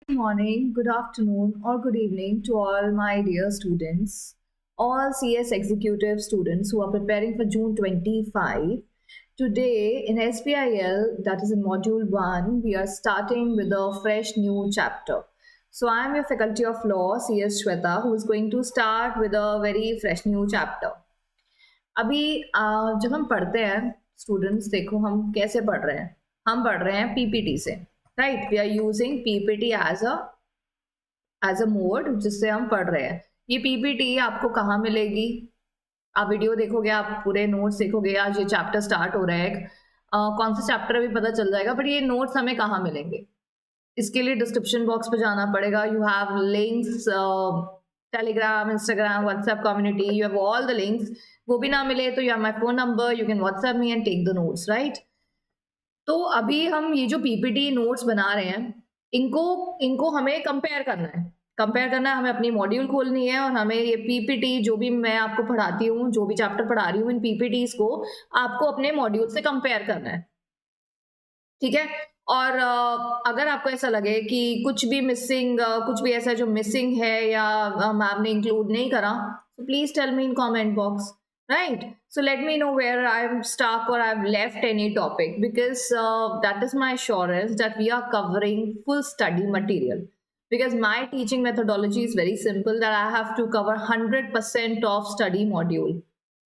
Good morning, good afternoon, or good evening to all my dear students, all CS executive students who are preparing for June 25. Today in SPIL, that is in Module 1, we are starting with a fresh new chapter. So I am your Faculty of Law, CS Shweta, who is going to start with a very fresh new chapter. अभी जब हम पढ़ते हैं students, देखो हम कैसे पढ़ रहे हैं। हम पढ़ रहे हैं पीपीटी से, right. We are using PPT as a mode जिससे हम पढ़ रहे हैं। ये पीपीटी आपको कहाँ मिलेगी? आप वीडियो देखोगे, आप पूरे नोट्स देखोगे, आज ये चैप्टर स्टार्ट हो रहा है। कौन सा चैप्टर अभी पता चल जाएगा, बट ये नोट्स हमें कहाँ मिलेंगे? इसके लिए डिस्क्रिप्शन बॉक्स पे जाना पड़ेगा। You have links, Telegram, Instagram, WhatsApp community, you have all the links. वो भी ना मिले तो you have my phone number, you can WhatsApp me and take the notes, right. तो अभी हम ये जो पीपीटी नोट्स बना रहे हैं, इनको इनको हमें कंपेयर करना है। हमें अपनी मॉड्यूल खोलनी है और हमें ये पीपीटी जो भी मैं आपको पढ़ाती हूँ, जो भी चैप्टर पढ़ा रही हूँ, इन पीपीटीज को आपको अपने मॉड्यूल से कंपेयर करना है, ठीक है। और अगर आपको ऐसा लगे कि कुछ भी मिसिंग, कुछ भी ऐसा जो मिसिंग है या मैम ने इंक्लूड नहीं करा, so please tell me in comment box, right? So let me know where I'm stuck or I've left any topic, because that is my assurance that we are covering full study material, because my teaching methodology is very simple, that I have to cover 100% of study module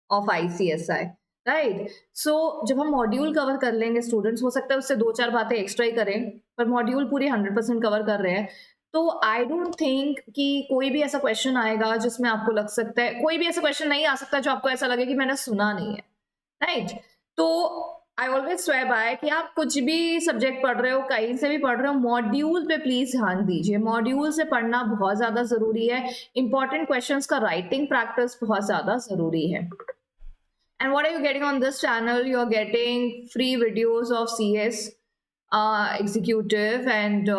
of ICSI, right. So जब हम module cover कर लेंगे students, हो सकता है उससे दो चार बातें एक्स्ट्रा ही करें, पर मॉड्यूल पूरी 100% कवर कर रहे हैं। तो आई डोंट थिंक कि कोई भी ऐसा क्वेश्चन आएगा जिसमें आपको लग सकता है, कोई भी ऐसा क्वेश्चन नहीं आ सकता जो आपको ऐसा लगे कि मैंने सुना नहीं है, राइट। तो आई ऑलवेज स्वेयर बाय कि आप कुछ भी सब्जेक्ट पढ़ रहे हो, कहीं से भी पढ़ रहे हो, मॉड्यूल पे प्लीज ध्यान दीजिए। मॉड्यूल से पढ़ना बहुत ज्यादा जरूरी है। इंपॉर्टेंट क्वेश्चंस का राइटिंग प्रैक्टिस बहुत ज्यादा जरूरी है। And what are you getting on this channel? You're getting free videos of CS executive, and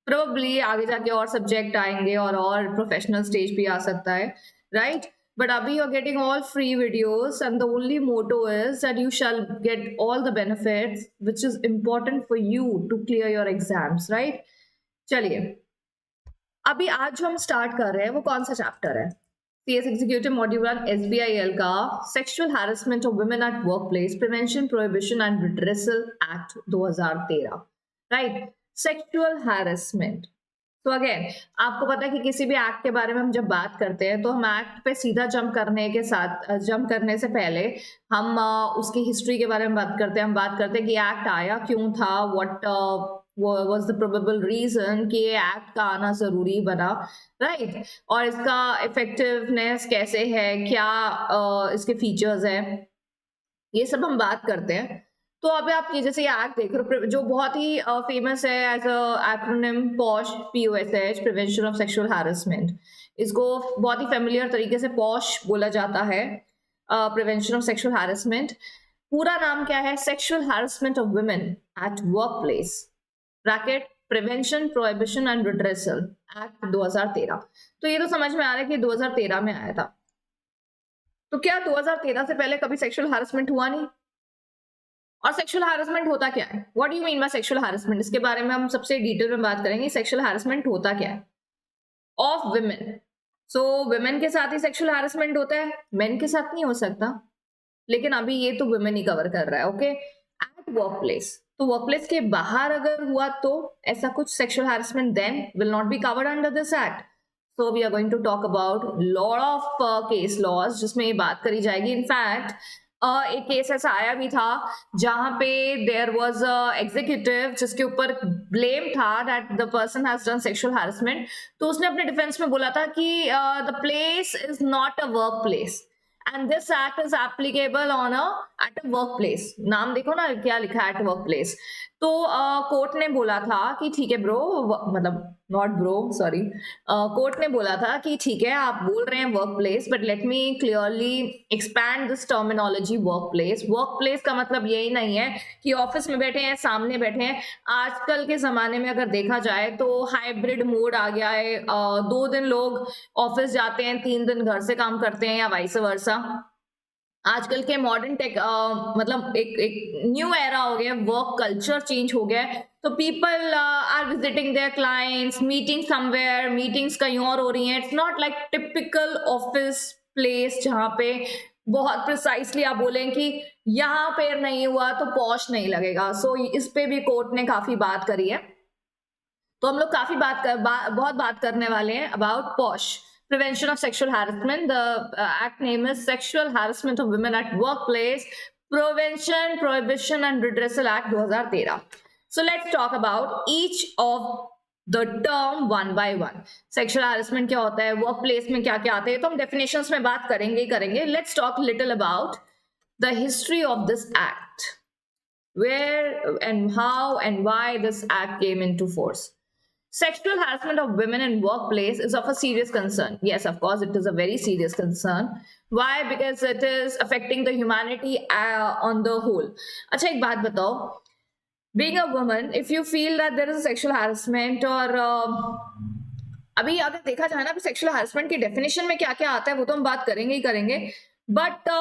probably आगे जाके और सब्जेक्ट आएंगे और प्रोफेशनल स्टेज भी आ सकता है, right? But abhi you're getting all free videos, and the only motto is that you shall get all the benefits which is important for you to clear your exams, right? चलिए, अभी आज जो हम start कर रहे हैं वो कौन सा चैप्टर है? CS एग्जीक्यूटिव मॉड्यूल 1 SBIL का sexual harassment of women eight workplace prevention prohibition and redressal act 2013, right. Sexual harassment, तो अगेन आपको पता है कि किसी भी एक्ट के बारे में हम जब बात करते हैं तो हम एक्ट पे सीधा जंप करने से पहले हम उसकी हिस्ट्री के बारे में बात करते हैं। हम बात करते हैं कि एक्ट आया क्यों था, what was the probable reason कि ये एक्ट का आना जरूरी बना, राइट। और इसका इफेक्टिवनेस कैसे है, क्या इसके फीचर्स हैं, ये सब हम बात करते हैं। तो अभी आप ये जैसे ये एक्ट देख रहे हो जो बहुत ही फेमस है as a acronym POSH, POSH, prevention of sexual harassment. इसको बहुत ही फेमिलियर तरीके से पॉश बोला जाता है, प्रिवेंशन ऑफ सेक्सुअल हैरेसमेंट। पूरा नाम क्या है? Sexual harassment of women at work place, bracket prevention prohibition and redressal act 2013। तो ये तो समझ में आ रहा है कि 2013 में आया था। तो क्या 2013 से पहले कभी सेक्सुअल हैरेसमेंट हुआ नहीं? और सेक्सुअल हैरेसमेंट होता क्या है? What do you mean by sexual harassment? इसके बारे में हम सबसे डिटेल में बात करेंगे। सेक्सुअल हैरेसमेंट होता क्या है? Of women. सो वुमेन के साथ ही सेक्सुअल हैरेसमेंट होता है, मेन के साथ नहीं हो सकता। लेकिन अभी ये तो वुमेन ही कवर कर रहा है, ओके। एट वर्क प्लेस, तो वर्क प्लेस के बाहर अगर हुआ तो ऐसा कुछ sexual harassment then will not be covered under this act. So we are going to talk about lot of case laws जिसमें ये बात करी जाएगी। इनफैक्ट एक केस ऐसा आया भी था जहां पे देयर वाज अ एग्जीक्यूटिव जिसके ऊपर ब्लेम था that the person has done sexual harassment. तो उसने अपने डिफेंस में बोला था कि the place is not a work place and this act is applicable on a eight a work place. नाम देखो ना क्या लिखा है, एट वर्क प्लेस। तो कोर्ट ने बोला था कि ठीक है ब्रो, मतलब नॉट ब्रो, सॉरी, कोर्ट ने बोला था कि ठीक है आप बोल रहे हैं work place, but let me clearly expand this terminology work place. Work place का मतलब यही नहीं है कि ऑफिस में बैठे हैं, सामने बैठे हैं। आजकल के जमाने में अगर देखा जाए तो हाइब्रिड मोड आ गया है। 2 दिन लोग ऑफिस जाते हैं, 3 दिन घर से काम करते हैं या वाइस वर्सा। आजकल के मॉडर्न टेक मतलब एक न्यू एरा हो गया, वर्क कल्चर चेंज हो गया है, तो people are visiting their clients, meeting somewhere, meetings कहीं और हो रही हैं. It's not like typical office place जहाँ पे बहुत प्रिसाइसली आप बोलें कि यहाँ पे नहीं हुआ तो पॉश नहीं लगेगा. सो इस पे भी कोर्ट ने काफी बात करी है. तो हम लोग काफी बहुत बात करने वाले हैं about posh. Prevention of Sexual Harassment. The act name is Sexual Harassment of Women at Workplace Prevention, Prohibition and Redressal Act 2013. So let's talk about each of the term one by one. Sexual harassment क्या होता है, workplace में क्या क्या आते हैं, तो हम definitions में बात करेंगे ही करेंगे. Let's talk little about the history of this act, where and how and why this act came into force. Sexual harassment of women in workplace is of a serious concern. Yes, of course, it is a very serious concern. Why? Because it is affecting the humanity on the whole. अच्छा, एक बात बताओ. Being a woman, if you feel that there is a sexual harassment or अभी अगर देखा जाए ना, sexual harassment की डेफिनेशन में क्या क्या आता है वो तो हम बात करेंगे ही करेंगे. But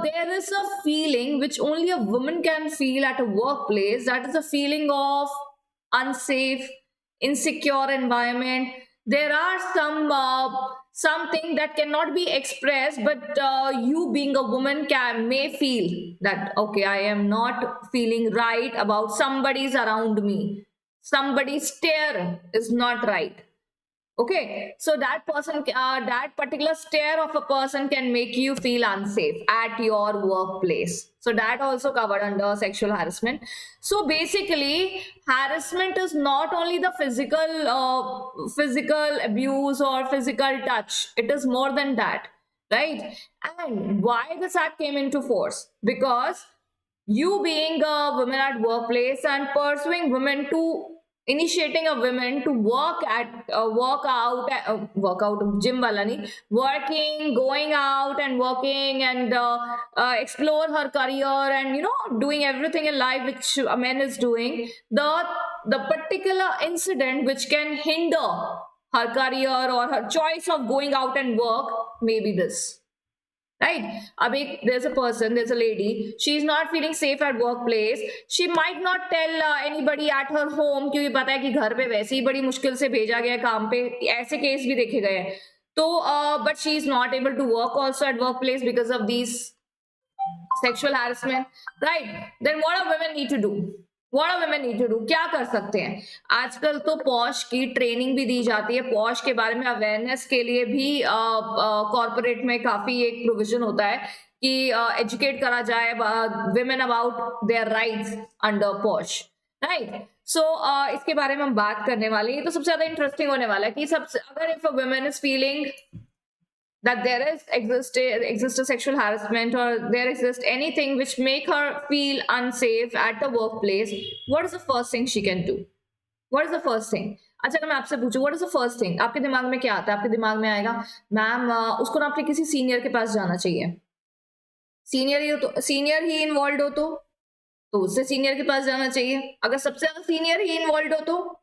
there is a feeling which only a woman can feel at a workplace. That is a feeling of unsafe, insecure environment. There are something that cannot be expressed, but you being a woman may feel that okay, I am not feeling right about somebody's around me. Somebody's stare is not right. Okay, so that person, that particular stare of a person can make you feel unsafe at your workplace. So that also covered under sexual harassment. So basically, harassment is not only the physical abuse or physical touch. It is more than that, right? And why this act came into force? Because you being a woman at workplace and pursuing women to initiating a women to work out gym wala nahi, working, going out and working and explore her career and doing everything in life which a man is doing. The particular incident which can hinder her career or her choice of going out and work may be this. Right? Abhi, there's a person, there's a lady, she's not feeling safe at workplace. She might not tell anybody at her home क्योंकि पता है कि घर पे वैसे ही बड़ी मुश्किल से भेजा गया है काम पे. ऐसे केस भी देखे गए हैं. तो but she is not able to work also at workplace because of these sexual harassment. Right? Then what do women need to do? What do women need to do? क्या कर सकते हैं? आजकल तो पॉश की ट्रेनिंग भी दी जाती है. पॉश के बारे में अवेयरनेस के लिए भी कॉर्पोरेट में काफी एक प्रोविजन होता है कि एजुकेट करा जाए women about their rights under POSH. Right? So इसके बारे में हम बात करने वाले हैं. तो सबसे ज्यादा इंटरेस्टिंग होने वाला है कि सबसे अगर if a woman is feeling that there exists a sexual harassment or there exists anything which make her feel unsafe at the workplace, what is the first thing she can do? What is the first thing? अच्छा, अगर मैं आपसे पूछूं what is the first thing, आपके दिमाग में क्या आता है? आपके दिमाग में आएगा मैम उसको ना अपने किसी सीनियर के पास जाना चाहिए. सीनियर ही इन्वॉल्व हो तो उससे सीनियर के पास जाना चाहिए. अगर सबसे ज्यादा सीनियर ही इन्वॉल्व हो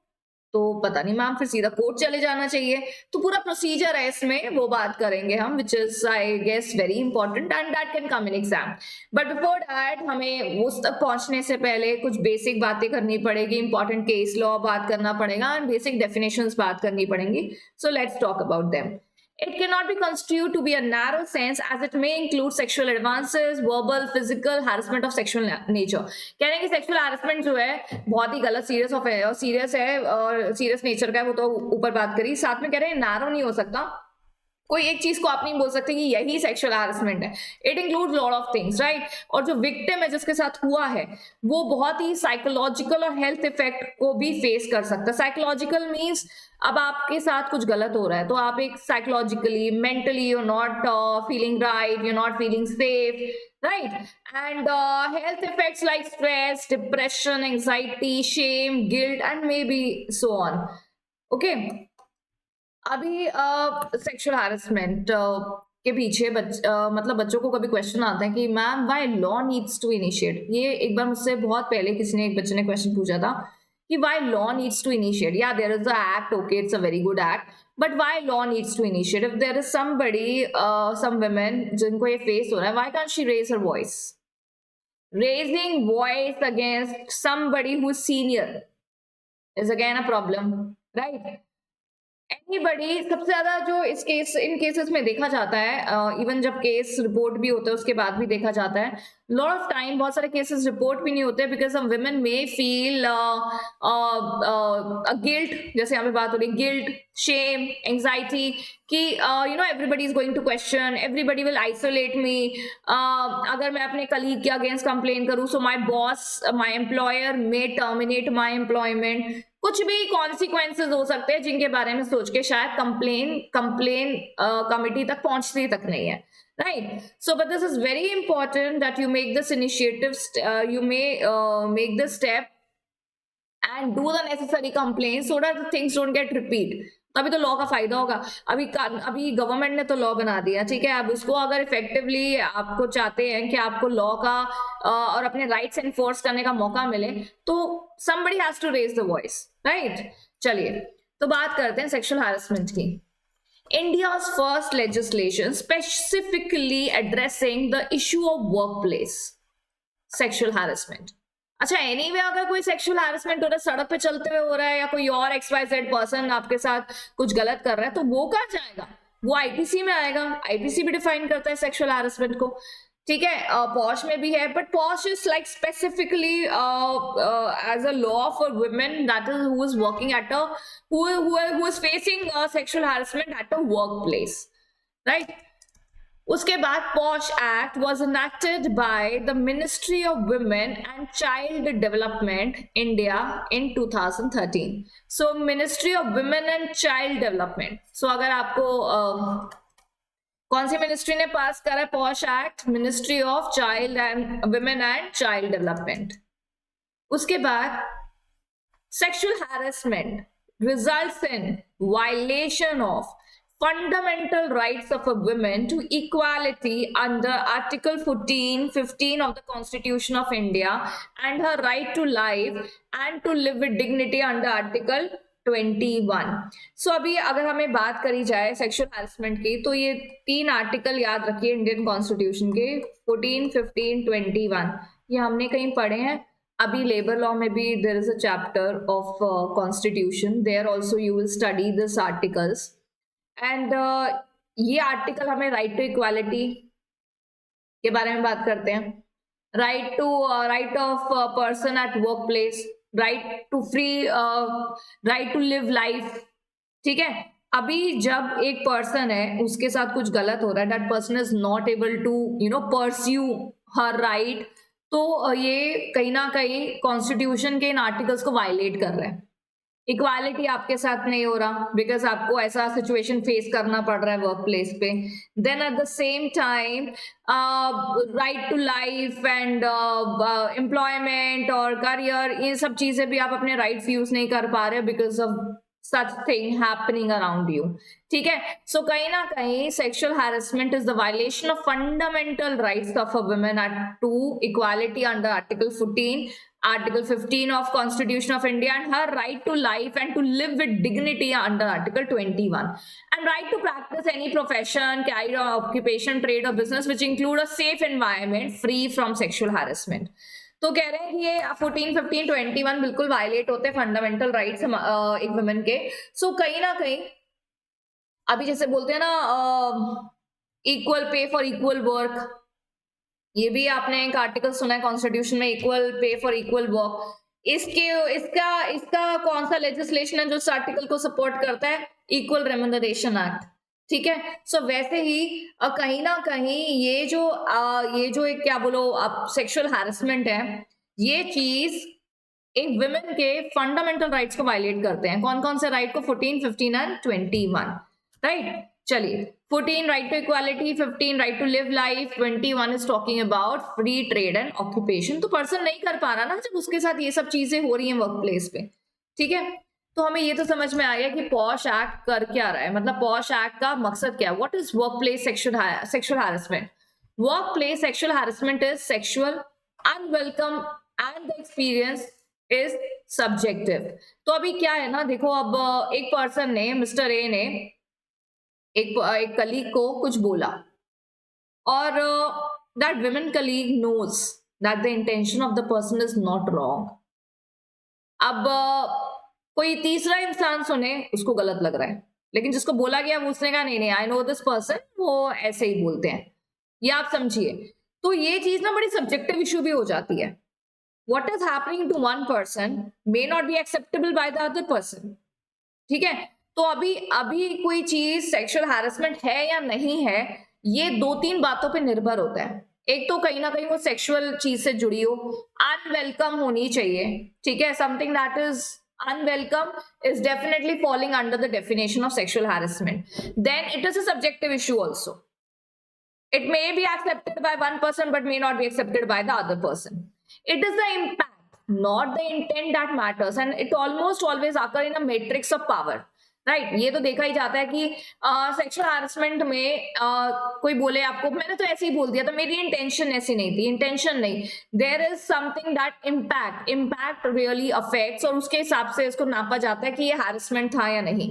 तो पता नहीं मैम, फिर सीधा कोर्ट चले जाना चाहिए. तो पूरा प्रोसीजर है इसमें, वो बात करेंगे हम, which is I guess very important and that can come in exam. But before that हमें उस तक पहुंचने से पहले कुछ बेसिक बातें करनी पड़ेगी. इंपॉर्टेंट केस लॉ बात करना पड़ेगा एंड बेसिक डेफिनेशंस बात करनी पड़ेंगी. सो let's talk about them. It cannot be construed to be a narrow sense as it may include sexual advances, verbal, physical harassment of sexual nature. कह रहे हैं कि sexual harassment जो है बहुत ही गलत सीरियस है और सीरियस नेचर का है, वो तो ऊपर बात करी. साथ में कह रहे हैं नारो नहीं हो सकता. कोई एक चीज को आप नहीं बोल सकते कि यही सेक्सुअल हैरेसमेंट है. It includes lot of things, right? और जो विक्टिम है जिसके साथ हुआ है वो बहुत ही साइकोलॉजिकल और हेल्थ इफेक्ट को भी फेस कर सकता है. साइकोलॉजिकल मीन्स अब आपके साथ कुछ गलत हो रहा है तो आप एक psychologically, mentally you not feeling right, you not feeling safe, right? And health effects like stress, depression, anxiety, shame, guilt and maybe so on. Okay. अभी सेक्सुअल हैरेसमेंट के पीछे मतलब बच्चों को कभी क्वेश्चन आता है कि ma'am why law needs to initiate. ये एक बार मुझसे बहुत पहले किसी ने, एक बच्चे ने क्वेश्चन पूछा था कि why law needs to initiate. Yeah, there is a act, okay, it's a very good act, but why law needs to initiate? If there is somebody, some women जिनको ये face हो रहा है, why can't she raise her voice? Raising voice against somebody who's senior is again a problem, right? Anybody, सबसे ज्यादा जो इन cases में देखा जाता है, इवन जब केस रिपोर्ट भी होता है उसके बाद भी देखा जाता है, लॉट ऑफ टाइम बहुत सारे केसेस रिपोर्ट भी नहीं होते because some women may feel guilt, जैसे यहाँ पे बात हो रही है गिल्ट, शेम, एंजाइटी कि everybody is going to question, everybody will isolate me, अगर मैं अपने कलीग के अगेंस्ट कंप्लेन करूँ so my boss, my employer may terminate my employment, कुछ भी कॉन्सिक्वेंसेस हो सकते हैं जिनके बारे में सोच के शायद कंप्लेन कमिटी तक पहुंचती तक नहीं है, right? So but this is very important that you make this initiative, you may make this step and do the necessary complaints so that the things don't get repeat. तभी तो law का फायदा होगा. अभी गवर्नमेंट ने तो law बना दिया, ठीक है, अब उसको अगर इफेक्टिवली आपको चाहते हैं कि आपको लॉ का और अपने राइट्स एनफोर्स करने का मौका मिले तो somebody has to raise the voice, right? चलिए तो बात करते हैं सेक्सुअल हैरेसमेंट की. India's first legislation specifically addressing the issue of workplace sexual harassment. अच्छा, एनीवे अगर कोई सेक्सुअल हैरेसमेंट हो रहा है, सड़क पे चलते हुए हो रहा है या कोई और XYZ पर्सन आपके साथ कुछ गलत कर रहा है तो वो कहाँ जाएगा? वो आईपीसी में आएगा. आईपीसी भी डिफाइन करता है सेक्सुअल हैरेसमेंट को, ठीक है. पॉश में भी है, but POSH is like specifically as a law for women that is who is working at a who is facing sexual harassment at a work place, right. उसके बाद POSH act was enacted by the Ministry of Women and Child Development India in 2013. So Ministry of Women and Child Development. So अगर आपको कौन सी ministry ने पास करा है posh act? Ministry of child and women and child development. उसके बाद sexual harassment results in violation of fundamental rights of a woman to equality under Article 15 of the Constitution of India and her right to life and to live with dignity under Article 21. So अभी अगर हमें बात करी जाए sexual harassment की तो ये 3 article याद रखिए इंडियन कॉन्स्टिट्यूशन के, 14, 15, 21. ये हमने कहीं पढ़े हैं. अभी लेबर लॉ में भी there is a chapter of constitution, there also you will study this articles. And ये आर्टिकल हमें राइट टू इक्वालिटी के बारे में बात करते हैं. Right of person at work place, right to free, right to live life, ठीक है. अभी जब एक पर्सन है उसके साथ कुछ गलत हो रहा है, that person is not able to pursue her right, तो ये कहीं ना कहीं कॉन्स्टिट्यूशन के इन आर्टिकल्स को वायलेट कर रहा है. इक्वालिटी आपके साथ नहीं हो रहा बिकॉज आपको ऐसा सिचुएशन फेस करना पड़ रहा है वर्क प्लेस पे. Then at the same time right to life and employment और करियर, ये सब चीजें भी आप अपने राइट्स यूज नहीं कर पा रहे because of such thing happening around you, ठीक है. सो कहीं ना कहीं sexual harassment is the violation of fundamental rights of a women to equality under article 14, Article 15 of Constitution of India and her right to life and to live with dignity under Article 21, and right to practice any profession, career, occupation, trade or business which include a safe environment free from sexual harassment. तो कह रहे हैं कि ये 14, 15, 21 बिल्कुल violet होते हैं fundamental rights एक वुमेन के. सो कहीं ना कहीं अभी जैसे बोलते हैं ना equal pay for equal work, ये भी आपने एक आर्टिकल सुना है कॉन्स्टिट्यूशन में, equal pay for equal work. इसका कौन सा लेजिस्लेशन है जो इस आर्टिकल को सपोर्ट करता है? इक्वल रेम्यूनरेशन एक्ट, ठीक है. सो वैसे ही कहीं ना कहीं ये जो एक क्या बोलो आप सेक्सुअल हैरेसमेंट है, ये चीज एक वुमेन के फंडामेंटल राइट्स को वायलेट करते हैं. कौन कौन से राइट को? 14, 15 एंड 21, राइट. चलिए, 14 right to equality, 15 right to live life, 21 is talking about free trade and occupation. तो पर्सन नहीं कर पा रहा ना जब उसके साथ ये सब चीजें हो रही हैं वर्क प्लेस पे, ठीक है. तो हमें ये तो समझ में आया कि पॉश एक्ट कर क्या रहा है, मतलब पॉश एक्ट का मकसद क्या है. What is work place sexual harassment? Work place sexual harassment is sexual unwelcome and the experience is subjective. तो अभी क्या है ना, देखो अब एक पर्सन ने, मिस्टर ए ने एक कलीग को कुछ बोला, और that women colleague knows that the intention of the person is not wrong. अब कोई तीसरा इंसान सुने, उसको गलत लग रहा है, लेकिन जिसको बोला गया वो उसने कहा नहीं नहीं, आई नो दिस पर्सन, वो ऐसे ही बोलते हैं, ये आप समझिए। तो ये चीज ना बड़ी सब्जेक्टिव इशू भी हो जाती है। what is happening to one person may not be acceptable by the other person। ठीक है, तो अभी अभी कोई चीज सेक्सुअल हैरेसमेंट है या नहीं है, ये 2-3 बातों पे निर्भर होता है। एक तो कहीं ना कहीं वो सेक्सुअल चीज से जुड़ी हो, अनवेलकम होनी चाहिए। ठीक है, something that is unwelcome is definitely falling under the definition of sexual harassment. Then it is a subjective issue also. It may be accepted by one person but may not be accepted by the other person. It is the impact, not the intent that matters, and it almost always occur in a matrix of power. Right ये तो देखा ही जाता है कि sexual harassment में कोई बोले आपको मैंने तो ऐसे ही बोल दिया था, मेरी इंटेंशन ऐसी नहीं थी, इंटेंशन नहीं, there is something that impact really affects, और उसके हिसाब से इसको नापा जाता है कि ये हैरेसमेंट था या नहीं।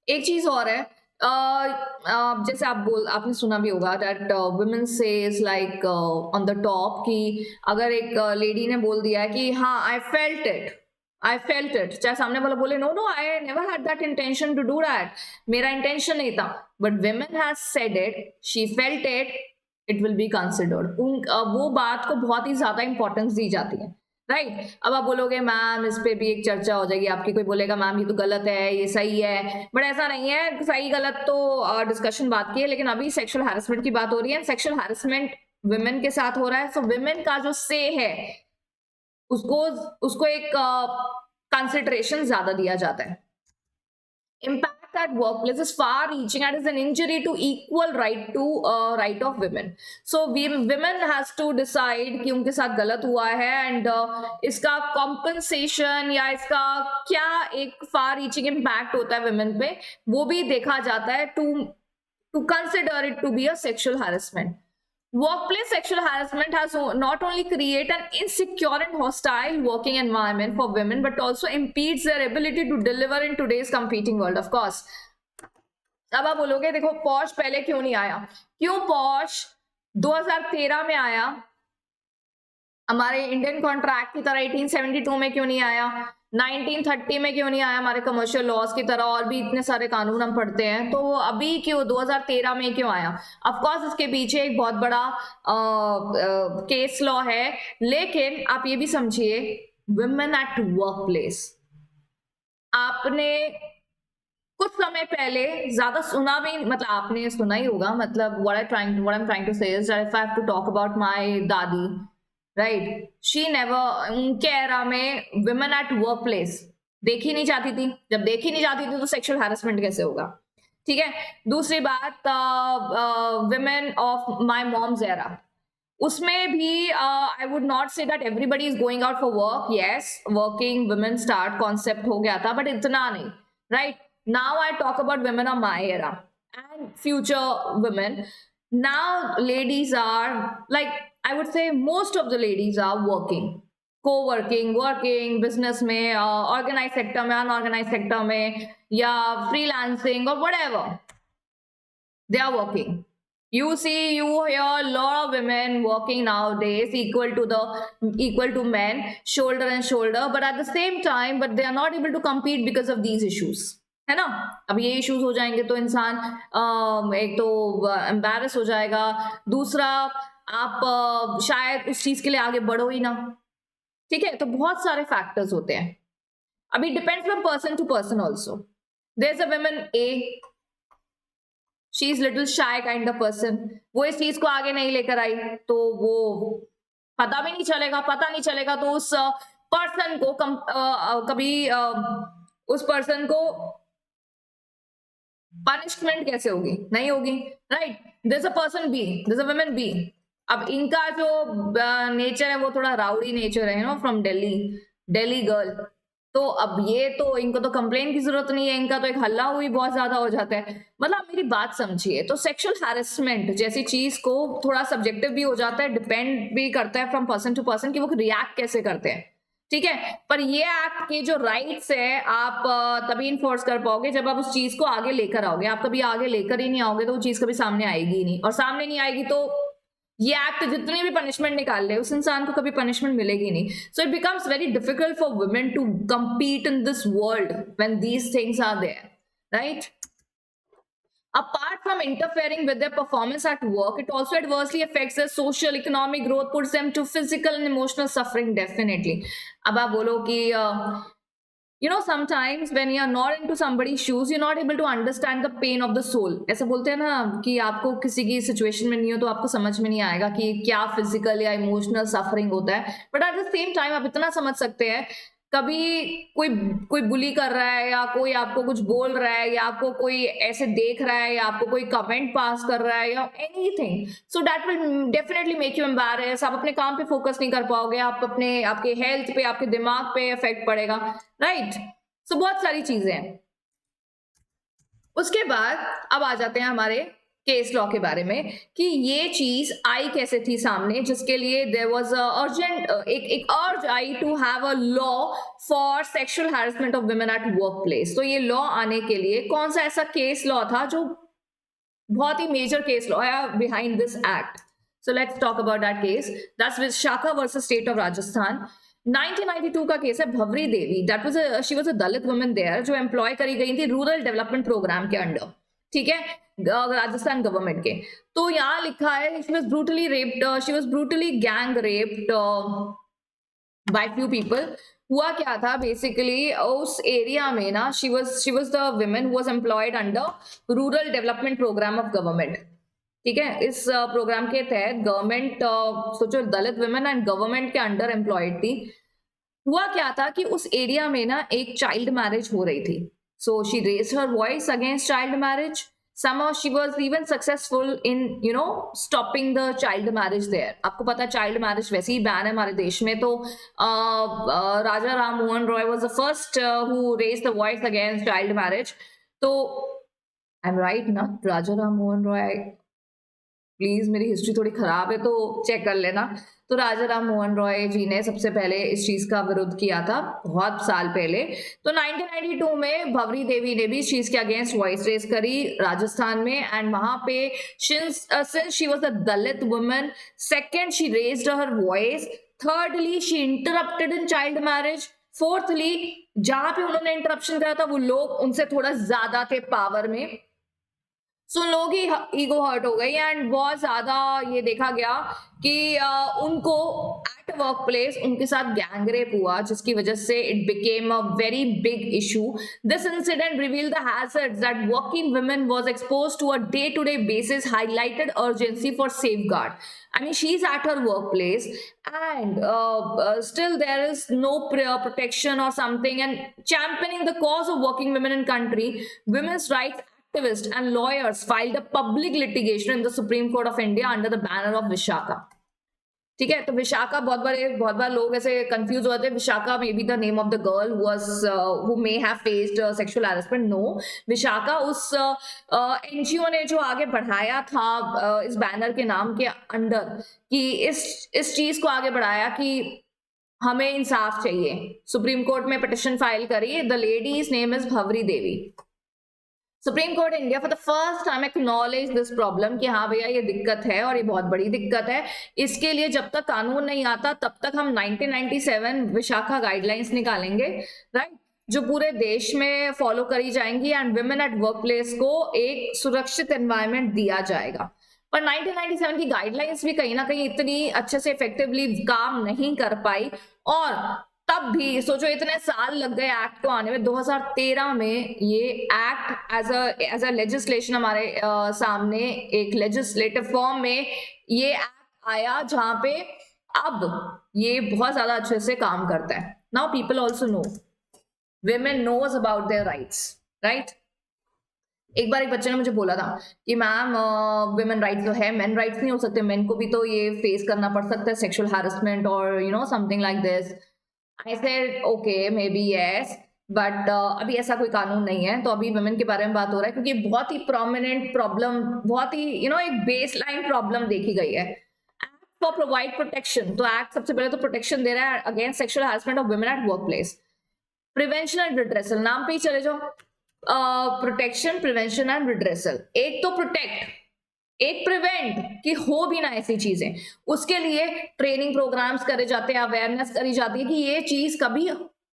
एक चीज और है, जैसे आपने सुना भी होगा that women says like on the top कि अगर एक लेडी ने बोल दिया है कि हाँ आई फेल्ट इट, चाहे सामने वाला बोले no I never had that intention to do that, मेरा इंटेंशन नहीं था, but women has said it, she felt it will be considered. वो बात को बहुत ही ज्यादा इंपॉर्टेंस दी जाती है। राइट अब आप बोलोगे मैम इस पे भी एक चर्चा हो जाएगी आपकी, कोई बोलेगा मैम ये तो गलत है ये सही है, बट ऐसा नहीं है, सही गलत तो डिस्कशन बात की है, लेकिन अभी सेक्सुअल हैरेसमेंट की बात हो रही है, सेक्सुअल हैरेसमेंट वुमेन के साथ हो रहा है, सो वुमेन का जो से है उसको एक कंसिडरेशन ज्यादा दिया जाता है। Impact at workplace is far reaching and is an injury to equal right of women. So women has to decide कि उनके साथ गलत हुआ है, and इसका compensation या इसका क्या एक far reaching impact होता है women पे, वो भी देखा जाता है to consider it to be a sexual harassment. Workplace sexual harassment has not only created an insecure and hostile working environment for women, but also impedes their ability to deliver in today's competing world, of course. अब आप बोलोगे देखो posh पहले क्यों नहीं आया, क्यों posh 2013 में आया, हमारे इंडियन कॉन्ट्रैक्ट की तरह 1872 में क्यों नहीं आया, 1930 में क्यों नहीं आया, हमारे कमर्शियल लॉज की तरह और भी इतने सारे कानून हम पढ़ते हैं, तो अभी क्यों 2013 में क्यों आया? ऑफ कोर्स इसके पीछे एक बहुत बड़ा केस लॉ है, लेकिन आप ये भी समझिए वुमेन एट वर्क प्लेस, आपने कुछ समय पहले ज्यादा सुना भी, मतलब आपने सुना ही होगा, मतलब what I'm trying to say is that if I have to talk about my दादी, राइट शी नेवर, उनके एरा में वुमेन एट वर्क प्लेस देखी नहीं जाती थी, जब देखी नहीं जाती थी तो सेक्सुअल हैरेसमेंट कैसे होगा? ठीक है, दूसरी बात women of my moms era, उसमें भी I would not say that everybody is going out for work, yes working women start concept हो गया था, बट इतना नहीं। Right now I talk about women of my era and future women. Now ladies are like, I would say most of the ladies are working, co-working, working business में, organized sector में, unorganized sector में, या freelancing or whatever, they are working. You hear a lot of women working nowadays equal to men, shoulder and shoulder, but at the same time, but they are not able to compete because of these issues. है ना, अब ये issues हो जाएंगे तो इंसान एक तो एम्बैरस हो जाएगा, दूसरा आप शायद उस चीज के लिए आगे बढ़ो ही ना। ठीक है, तो बहुत सारे फैक्टर्स होते हैं, अभी depends from person to person also. There is a woman A, she is little shy kind of person, वो इस चीज को आगे नहीं लेकर आई तो वो पता नहीं चलेगा तो उस पर्सन को कभी उस पर्सन को पनिशमेंट कैसे होगी? नहीं होगी। Right, there is a person B, there is a woman B, अब इनका जो नेचर है वो थोड़ा राउडी नेचर है, नो फ्रॉम दिल्ली गर्ल, तो अब ये तो इनको तो कंप्लेन की जरूरत नहीं है, इनका तो एक हल्ला हुई बहुत ज्यादा हो जाता है। मतलब मेरी बात समझिए, तो सेक्सुअल हैरेसमेंट जैसी चीज को थोड़ा सब्जेक्टिव भी हो जाता है, डिपेंड भी करता है फ्रॉम पर्सन टू पर्सन कि वो रिएक्ट कैसे करते हैं। ठीक है, पर ये एक्ट के जो राइट्स है आप तभी इन्फोर्स कर पाओगे जब आप उस चीज को आगे लेकर आओगे। आप कभी आगे लेकर ही नहीं आओगे तो वो चीज कभी सामने आएगी ही नहीं, और सामने नहीं आएगी तो ये एक्ट जितनी भी पनिशमेंट निकाल ले उस इंसान को कभी पनिशमेंट मिलेगी नहीं। So it becomes very difficult for women to compete in this world when these things are there, right? Apart from interfering with their performance at work, it also adversely affects their social, economic growth, puts them to physical and emotional suffering, definitely. अब आप बोलो कि sometimes when you are not into somebody's shoes, you're not able to understand the pain of the soul. ऐसा बोलते हैं ना कि आपको किसी की सिचुएशन में नहीं हो तो आपको समझ में नहीं आएगा कि क्या फिजिकल या इमोशनल सफरिंग होता है, but at the same time आप इतना समझ सकते हैं कभी कोई बुली कर रहा है या कोई आपको कुछ बोल रहा है या आपको कोई ऐसे देख रहा है या आपको कोई कमेंट पास कर रहा है या anything, so that will definitely make you embarrass. आप अपने काम पे फोकस नहीं कर पाओगे, आप आपके हेल्थ पे, आपके दिमाग पे इफेक्ट पड़ेगा, राइट? सो बहुत सारी चीजें हैं। उसके बाद अब आ जाते हैं हमारे केस लॉ के बारे में कि ये चीज आई कैसे थी सामने, जिसके लिए देयर वाज अर्जेंट एक urge I to have a law for sexual harassment of women at work place. तो ये लॉ आने के लिए कौन सा ऐसा केस लॉ था जो बहुत ही मेजर केस लॉ है behind this act? So let's talk about that case. That's Vishakha versus State of Rajasthan. 1992 का केस है। Bhanwari Devi, that was she was a Dalit woman there जो एम्प्लॉय करी गई थी रूरल डेवलपमेंट प्रोग्राम के अंडर, ठीक है, राजस्थान गवर्नमेंट के। तो यहाँ लिखा है she was brutally raped, she was brutally gang raped by few people. हुआ क्या था बेसिकली उस एरिया में ना, she was the women who was employed under rural development program of government, ठीक है। इस प्रोग्राम के तहत गवर्नमेंट, सोचो दलित वुमेन एंड गवर्नमेंट के अंडर एम्प्लॉयड थी। हुआ क्या था कि उस एरिया में ना एक चाइल्ड मैरिज हो रही थी, so she raised her voice against child marriage. somehow she was even successful in stopping the child marriage there। आपको पता है चाइल्ड मैरिज वैसे ही बैन है हमारे देश में। तो राजा Ram Mohan Roy was the first who raised the voice against child marriage। तो आई एम राइट ना, राजा राम मोहन रॉय, प्लीज मेरी हिस्ट्री थोड़ी खराब है तो चेक कर लेना। तो राजा राम मोहन रॉय जी ने सबसे पहले इस चीज का विरोध किया था बहुत साल पहले। तो 1992 में भवरी देवी ने भी इस चीज के अगेंस्ट वॉइस रेज करी राजस्थान में, एंड वहां पे since she was a Dalit woman, second she raised her voice, thirdly she interrupted in child marriage, fourthly जहां पे उन्होंने इंटरप्शन करा था वो लोग उनसे थोड़ा ज्यादा थे पावर में, सो लोग ही ईगो हर्ट हो गई एंड बहुत ज्यादा ये देखा गया कि उनको एट वर्क प्लेस उनके साथ गैंग रेप हुआ, जिसकी वजह से it became a very big issue. This incident revealed the hazards that working women was exposed to a day to day basis, highlighted urgency for safeguard। I mean, she's at her workplace and still there is no protection or something, and championing the cause of working women in country, women's rights activists and lawyers filed a public litigation in the Supreme Court of India under the banner of Vishaka। ठीक है, तो विशाखा बहुत बार लोग ऐसे confuse होते हैं, Vishakha may be the name of the girl who may have faced sexual harassment. No, Vishakha उस NGO ने जो आगे बढ़ाया था इस बैनर के नाम के अंडर कि इस चीज को आगे बढ़ाया कि हमें इंसाफ चाहिए। सुप्रीम कोर्ट में पिटिशन फाइल करी। The ladies name is Bhavari Devi. Supreme court India for the first time acknowledge this problem कि हाँ भैया ये दिक्कत है और ये बहुत बड़ी दिक्कत है। इसके लिए जब तक कानून नहीं आता तब तक हम 1997 विशाखा गाइडलाइंस निकालेंगे, राइट, जो पूरे देश में फॉलो करी जाएंगी and women at work place को एक सुरक्षित एनवायरनमेंट दिया जाएगा। पर 1997 की गाइडलाइंस भी कहीं ना कहीं इतनी अच्छे से इफेक्टिवली काम नहीं कर पाई, और तब भी सोचो इतने साल लग गए एक्ट को आने में। 2013 में ये एक्ट एज अ लेजिस्लेशन हमारे सामने एक लेजिस्लेटिव फॉर्म में ये एक्ट आया, जहां पे अब ये बहुत ज्यादा अच्छे से काम करता है। Now people also know, women knows about their rights, right? एक बार एक बच्चे ने मुझे बोला था कि मैम वुमेन राइट्स तो है, मेन राइट्स नहीं हो सकते, मेन को भी तो ये फेस करना पड़ सकता है सेक्सुअल हैरेसमेंट और something like this. I said okay maybe yes, but अभी ऐसा कोई कानून नहीं है, तो अभी वुमेन के बारे में बात हो रहा है क्योंकि बहुत ही प्रोमिनेंट प्रॉब्लम, बहुत ही एक बेस लाइन प्रॉब्लम देखी गई है। फॉर प्रोवाइड प्रोटेक्शन, तो एक्ट सबसे पहले तो प्रोटेक्शन दे रहा है against sexual harassment of women at work place. Prevention and redressal, नाम पे ही चले जाओ. Protection, prevention and redressal. एक तो प्रोटेक्ट, एक प्रिवेंट कि हो भी ना ऐसी चीजें. उसके लिए ट्रेनिंग प्रोग्राम्स करे जाते हैं, अवेयरनेस करी जाती है कि ये चीज कभी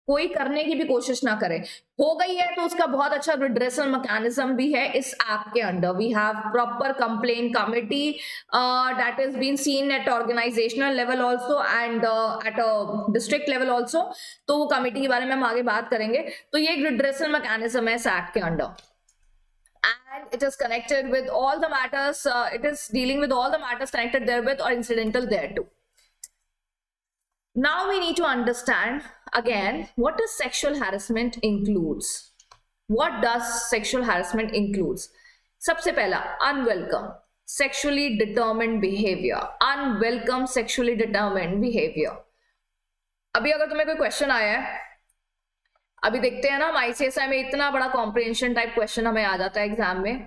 कोई करने की भी कोशिश ना करे. हो गई है तो उसका बहुत अच्छा रिड्रेसल मैकेनिज्म भी है इस एक्ट के under. We have proper complaint committee that is been seen at organisational level also and at a district level also. तो वो कमिटी के बारे में हम आगे बात करेंगे. तो ये एक रिड्रेसल मैकेनिज्म है इस एक्ट के under. And it is connected with all the matters, it is dealing with all the matters connected therewith or incidental thereto. Now we need to understand again what does sexual harassment includes. What does sexual harassment includes? सबसे पहला unwelcome sexually determined behavior. Unwelcome sexually determined behavior. अभी अगर तुम्हें कोई question आया है, अभी देखते हैं ना हम ICSI में इतना बड़ा कॉम्प्रिहेंशन टाइप क्वेश्चन हमें आ जाता है एग्जाम में,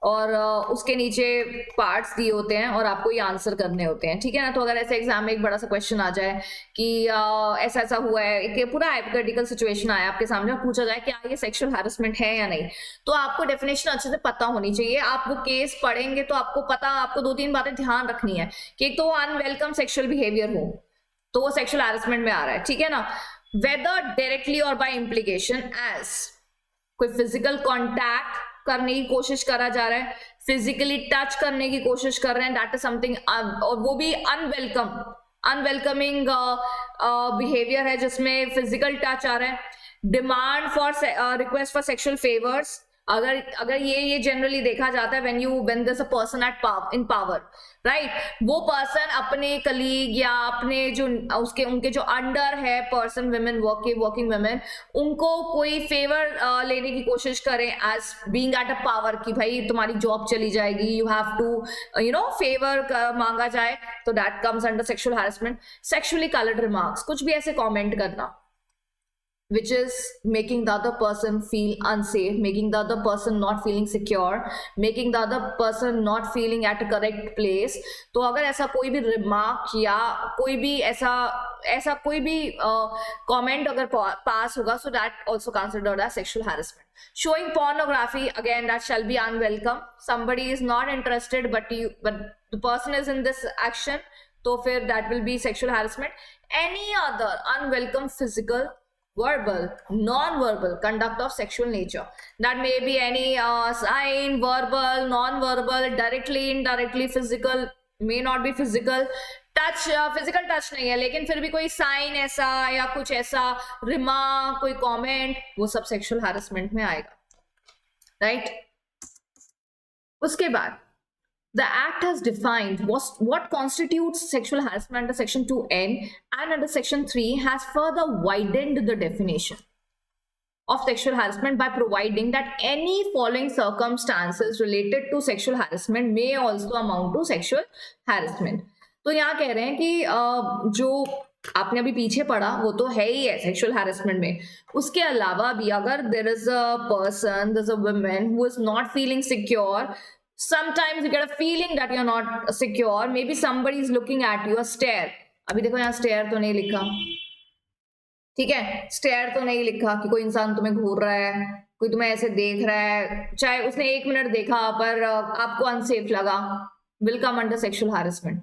और उसके नीचे पार्ट्स दिए होते हैं और आपको ये आंसर करने होते हैं. ठीक है ना. तो अगर ऐसे एग्जाम में एक बड़ा सा क्वेश्चन आ जाए कि ऐसा ऐसा हुआ है, एक पूरा हाइपोथेटिकल सिचुएशन आया आपके सामने और पूछा जाए कि ये सेक्सुअल हैरेसमेंट है या नहीं, तो आपको डेफिनेशन अच्छे से पता होनी चाहिए. आप वो केस पढ़ेंगे तो आपको पता, आपको 2-3 बातें ध्यान रखनी है कि एक तो अनवेलकम सेक्सुअल बिहेवियर हो तो वो सेक्सुअल हैरेसमेंट में आ रहा है. ठीक है ना. whether directly or by implication, as कोई फिजिकल कांटेक्ट करने की कोशिश करा जा रहा है, फिजिकली टच करने की कोशिश कर रहे हैं, दैट इज समथिंग, और वो भी अनवेलकमिंग बिहेवियर है जिसमें फिजिकल टच आ रहा है. Demand for request for sexual favours, अगर ये जनरली देखा जाता है when there is a person at in power, right. वो पर्सन अपने कलीग या अपने जो उनके जो अंडर है पर्सन, विमेन, वर्किंग विमेन, उनको कोई फेवर लेने की कोशिश करें as being at a power कि भाई तुम्हारी जॉब चली जाएगी, यू हैव टू फेवर मांगा जाए, तो that comes under sexual harassment. Sexually coloured remarks, कुछ भी ऐसे कॉमेंट करना which is making the other person feel unsafe, making the other person not feeling secure, making the other person not feeling at a correct place. तो अगर ऐसा कोई भी remark या कोई भी ऐसा कोई भी comment अगर पास होगा, so that also considered as sexual harassment. Showing pornography, again that shall be unwelcome. Somebody is not interested but the person is in this action, तो फिर that will be sexual harassment. Any other unwelcome physical, verbal, non-verbal conduct of sexual nature, that may be any sign, verbal, non-verbal, directly, indirectly, physical, may not be physical, touch, physical touch नहीं है लेकिन फिर भी कोई sign ऐसा या कुछ ऐसा, रिमार्क, कोई कमेंट, वो सब सेक्सुअल हैरेसमेंट में आएगा, राइट. उसके बाद the act has defined what constitutes sexual harassment under section 2N, and under section 3 has further widened the definition of sexual harassment by providing that any following circumstances related to sexual harassment may also amount to sexual harassment. तो यहाँ कह रहे हैं कि जो आपने अभी पीछे पढ़ा वो तो है ही है सेक्सुअल हैरेसमेंट में, उसके अलावा भी अगर there is a person, there is a woman who is not feeling secure, sometimes you get a feeling that you're not secure, maybe somebody is looking at you, a stare. अभी देखो यहाँ stare तो नहीं लिखा, ठीक है, stare तो नहीं लिखा कि कोई इंसान तुम्हें घूर रहा है, कोई तुम्हें ऐसे देख रहा है, चाहे उसने 1 मिनट देखा पर आपको अनसेफ लगा, will come under sexual harassment.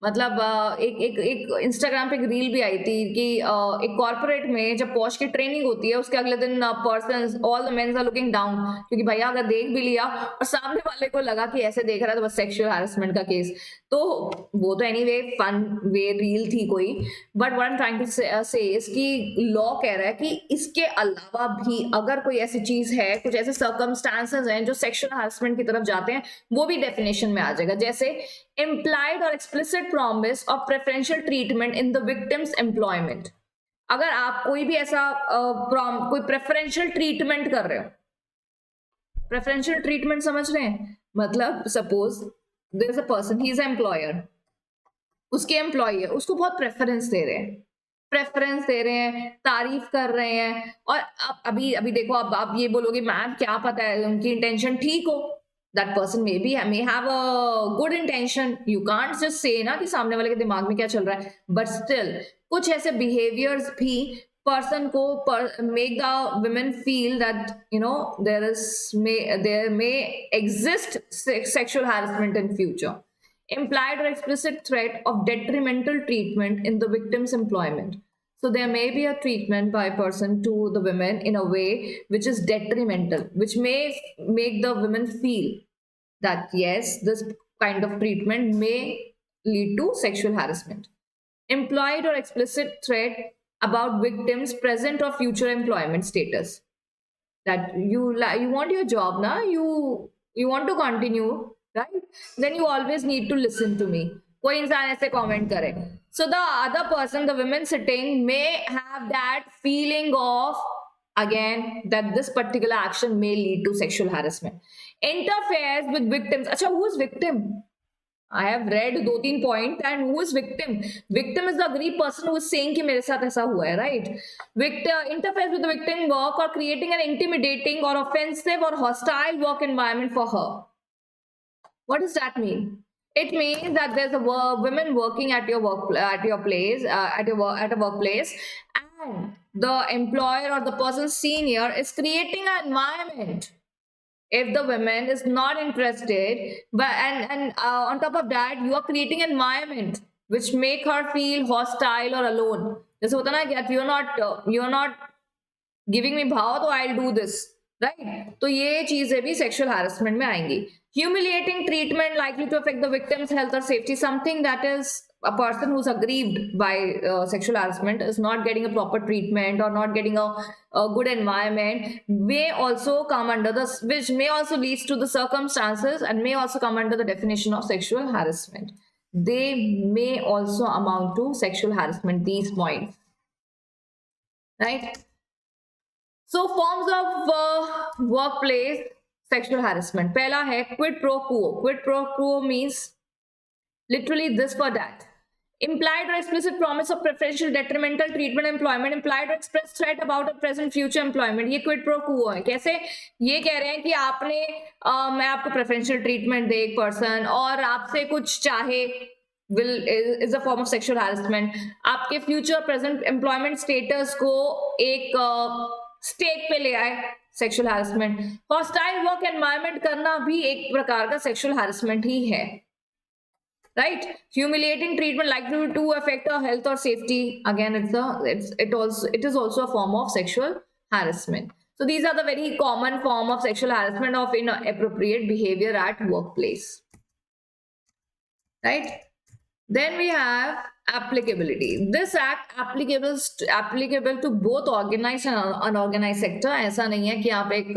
मतलब एक इंस्टाग्राम पे एक रील भी आई थी कि एक कॉर्पोरेट में जब पॉश की ट्रेनिंग होती है उसके अगले दिन persons, all the mens are looking down, क्योंकि भैया अगर देख भी लिया और सामने वाले को लगा कि ऐसे देख रहा है तो बस सेक्सुअल हैरेसमेंट का केस. तो वो तो एनीवे फन वे रील थी कोई, but what I am trying to say is कि लॉ कह रहा है कि इसके अलावा भी अगर कोई ऐसी चीज है, कुछ ऐसे सर्कमस्टांसेस हैं जो सेक्सुअल हैरेसमेंट की तरफ जाते हैं, वो भी डेफिनेशन में आ जाएगा. जैसे implied or explicit promise of preferential treatment in the victim's employment. अगर आप कोई भी ऐसा कोई प्रेफरेंशियल ट्रीटमेंट कर रहे हो, प्रेफरेंशियल ट्रीटमेंट समझ रहे हैं, मतलब suppose there is a person, he is employer, उसके एम्प्लॉय है, उसको बहुत प्रेफरेंस दे रहे हैं, तारीफ कर रहे हैं, और अभी देखो अब आप ये बोलोगे मैम क्या पता है उनकी इंटेंशन ठीक हो, that person may have a good intention. You can't just say ना कि सामने वाले के दिमाग में क्या चल रहा है, but still कुछ ऐसे behaviors भी person को make the women feel that there may exist sexual harassment in future. Implied or explicit threat of detrimental treatment in the victim's employment. So there may be a treatment by a person to the women in a way which is detrimental, which may make the women feel that yes, this kind of treatment may lead to sexual harassment. Implied or explicit threat about victims' present or future employment status. That you want your job now, you want to continue, right? Then you always need to listen to me. कोई इंसान ऐसे comment करे. So the other person, the women sitting, may have that feeling of again that this particular action may lead to sexual harassment. Interferes with victims. Acha, who is victim? I have read 2-3 points, and who is victim? Victim is the aggrieved person who is saying कि मेरे साथ ऐसा हुआ है, right? Victim interferes with the victim work or creating an intimidating or offensive or hostile work environment for her. What does that mean? It means that there's a women working at your workplace, at a workplace, and the employer or the person senior is creating an environment. If the woman is not interested, but and on top of that, you are creating an environment which make her feel hostile or alone. जैसे होता ना कि you're not giving me भाव, तो I'll do this, right? तो ये चीजें भी sexual harassment में आएंगी. Humiliating treatment likely to affect the victim's health or safety, something that is a person who's aggrieved by sexual harassment is not getting a proper treatment or not getting a good environment, may also come under this, which may also leads to the circumstances and may also come under the definition of sexual harassment. They may also amount to sexual harassment, these points, right? So forms of workplace sexual harassment. पहला है quid pro quo. Quid pro quo means literally this for that. Implied or explicit promise of preferential detrimental treatment employment, implied or express threat about a present future employment. ये quid pro quo है. कैसे? ये कह रहे हैं कि आपने मैं आपको preferential treatment दे एक person और आपसे कुछ चाहे is a form of sexual harassment. आपके future present employment status को एक stake पे ले आए, sexual harassment. Hostile work environment करना भी एक प्रकार का sexual harassment ही है. Right? Humiliating treatment likely to affect our health or safety. Again, it is also a form of sexual harassment. So these are the very common form of sexual harassment of inappropriate behavior at workplace. Right? Then we have applicability. This act applicable to both organized and unorganized sector. ऐसा नहीं है कि आप एक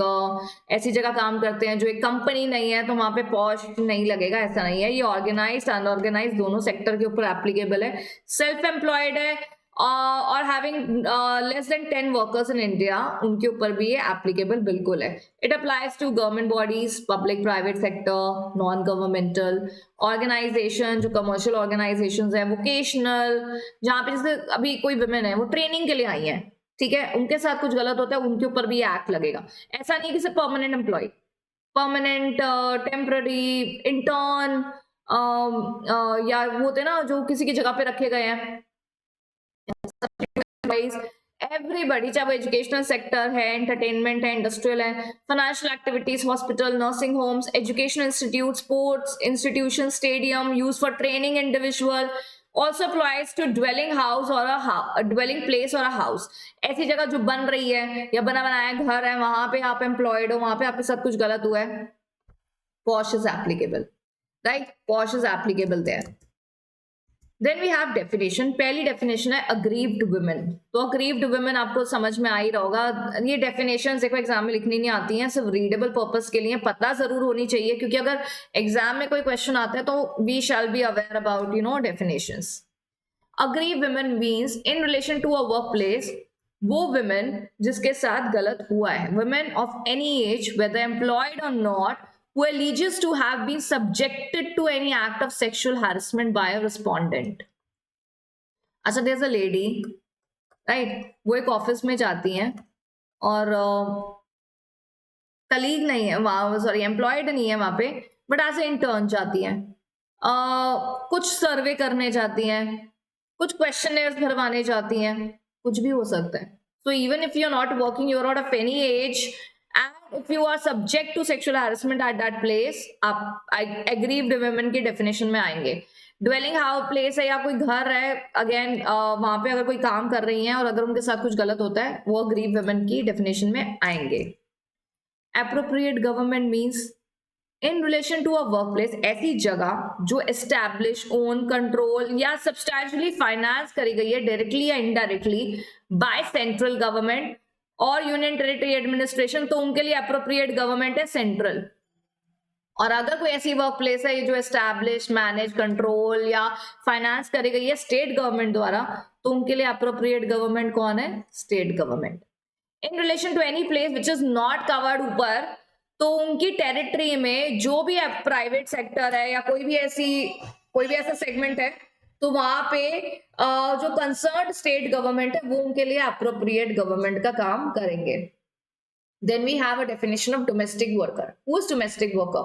ऐसी जगह काम करते हैं जो एक कंपनी नहीं है तो वहां पे पॉश नहीं लगेगा, ऐसा नहीं है. ये ऑर्गेनाइज्ड अनऑर्गेनाइज्ड दोनों सेक्टर के ऊपर एप्लीकेबल है. सेल्फ एम्प्लॉयड है और having less than 10 workers in India, उनके ऊपर भी ये एप्लीकेबल बिल्कुल है. It applies to government bodies, public private sector, non governmental organisation, जो कमर्शियल ऑर्गेनाइजेशन है, वोकेशनल, जहाँ पे जैसे अभी कोई वुमेन है वो ट्रेनिंग के लिए आई है, ठीक है, उनके साथ कुछ गलत होता है, उनके ऊपर भी ये एक्ट लगेगा. ऐसा नहीं कि सिर्फ permanent employee, permanent, temporary, intern या वो होते ना जो किसी की जगह पे रखे गए हैं, एवरीबडी, चाहे वो एजुकेशनल सेक्टर है, एंटरटेनमेंट है, इंडस्ट्रियल है, financial activities, hospital, nursing homes, educational institute, sports institution, stadium use for training individual, also applies to dwelling house or a dwelling place or a house. ऐसी जगह जो बन रही है या बना बनाया घर है, वहां पे आप एम्प्लॉयड हो, वहां पे आपके साथ कुछ गलत हुआ है, POSH is applicable, right? POSH is applicable there. Then we have definition. पहली definition है aggrieved women. तो aggrieved women आपको समझ में आ ही रहा होगा. ये definition देखो एग्जाम में लिखनी नहीं आती हैं, सिर्फ रीडेबल पर्पस के लिए पता जरूर होनी चाहिए, क्योंकि अगर एग्जाम में कोई क्वेश्चन आता है तो we shall be aware about definitions. Aggrieved women means in relation to a workplace, वो women जिसके साथ गलत हुआ है, women of any age whether employed or not, who alleges to have been subjected to any act of sexual harassment by a respondent. अच्छा, there's a lady, right? वो एक office में जाती हैं और कलीग नहीं है वहाँ, सॉरी एम्प्लॉयड नहीं है वहाँ पे, बट एज ए इंटर्न जाती हैं, कुछ सर्वे करने जाती हैं, कुछ क्वेश्चनर्स भरवाने जाती हैं, कुछ भी हो सकता है. So even if you're not working, you're not of any age, and if you are subject to sexual harassment at that place, आप aggrieved women की definition में आएंगे. Dwelling house place है या कोई घर है, अगेन वहां पे अगर कोई काम कर रही हैं और अगर उनके साथ कुछ गलत होता है, वो aggrieved women की definition में आएंगे. Appropriate government means in relation to a work place, ऐसी जगह जो एस्टैब्लिश, ओन, कंट्रोल या सब्सटैंशियली फाइनेंस करी गई है डायरेक्टली या इनडायरेक्टली बाय सेंट्रल गवर्नमेंट और यूनियन टेरिटरी एडमिनिस्ट्रेशन, तो उनके लिए अप्रोप्रिएट गवर्नमेंट है सेंट्रल. और अगर कोई ऐसी वर्क प्लेस है जो एस्टैब्लिश, मैनेज, कंट्रोल या फाइनेंस करी गई है स्टेट गवर्नमेंट द्वारा, तो उनके लिए अप्रोप्रिएट गवर्नमेंट कौन है? State government. In relation to any place which is not covered ऊपर, तो उनकी टेरिटरी में जो भी प्राइवेट सेक्टर है या कोई भी ऐसा सेगमेंट है, तो वहां पे जो कंसर्न स्टेट गवर्नमेंट है वो उनके लिए अप्रोप्रिएट गवर्नमेंट का काम करेंगे. Then we have a definition of domestic worker. Who is domestic worker?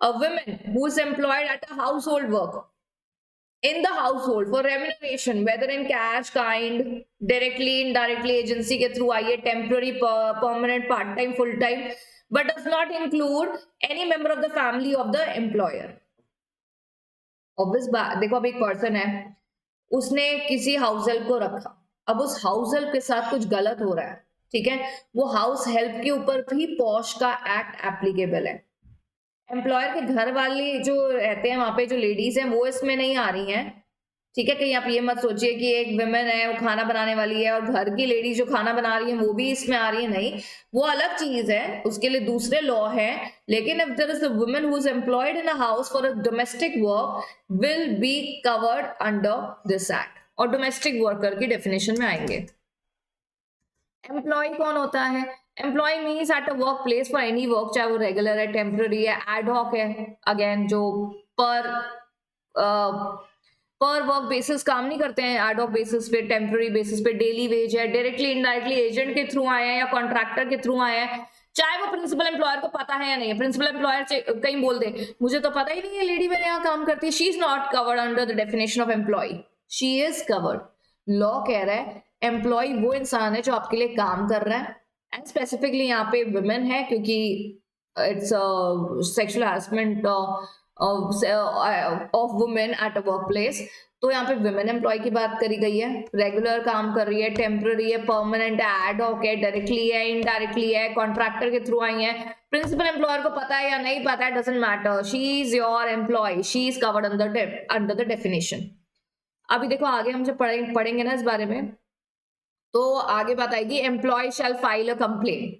A woman who is employed at a household work in the household for remuneration, whether in cash, kind, directly, indirectly, agency के through आई है, temporary, permanent, part time, full time, but does not include any member of the family of the employer. Obvious बात, देखो अब एक person है, उसने किसी house help को रखा, अब उस हाउस हेल्प के साथ कुछ गलत हो रहा है, ठीक है, वो हाउस हेल्प के ऊपर भी पॉश का एक्ट एप्लीकेबल है. एम्प्लॉयर के घर वाले जो रहते हैं वहां पे, जो लेडीज हैं, वो इसमें नहीं आ रही हैं, ठीक है. कहीं आप ये मत सोचिए कि एक विमेन है वो खाना बनाने वाली है और घर की लेडीज जो खाना बना रही है वो भी इसमें आ रही है, नहीं, वो अलग चीज है, उसके लिए दूसरे लॉ है. लेकिन if there is a woman who is employed in a house for a domestic work, will be covered under this act, और डोमेस्टिक वर्कर की डेफिनेशन में आएंगे. एम्प्लॉय कौन होता है? Employee means at a work place for any work, चाहे वो regular है, टेम्पररी है, एडहॉक है, अगेन जो पर वर्क बेसिस काम नहीं करते हैं, एडहॉक बेसिस पे, टेम्पररी बेसिस पे, डेली वेज है, डायरेक्टली इनडायरेक्टली एजेंट के थ्रू आए हैं या कॉन्ट्रैक्टर के थ्रू आए हैं, चाहे वो प्रिंसिपल एम्प्लॉयर को पता है या नहीं. प्रिंसिपल एम्प्लॉयर कहीं बोल दे मुझे तो पता ही नहीं है लेडी मेरे यहाँ काम करती है, she is not covered under the definition of employee, she is covered. Law कह रहा है एम्प्लॉय वो इंसान है जो आपके लिए काम कर रहा है, एंड स्पेसिफिकली यहाँ पे वुमेन है क्योंकि it's sexual harassment of women eight a work place. तो यहाँ पे वुमेन एम्प्लॉय की बात करी गई है, रेगुलर काम कर रही है, टेम्पररी है, परमानेंट है, एडहॉक है, डायरेक्टली है, इनडायरेक्टली है, कॉन्ट्रैक्टर के थ्रू आई है. प्रिंसिपल एम्प्लॉयर को पता है या नहीं पता है, doesn't matter, she is your employee, she is covered under the definition. अभी देखो आगे हम जब पढ़ेंगे ना इस बारे में, तो आगे बात आएगी employee shall file a complaint.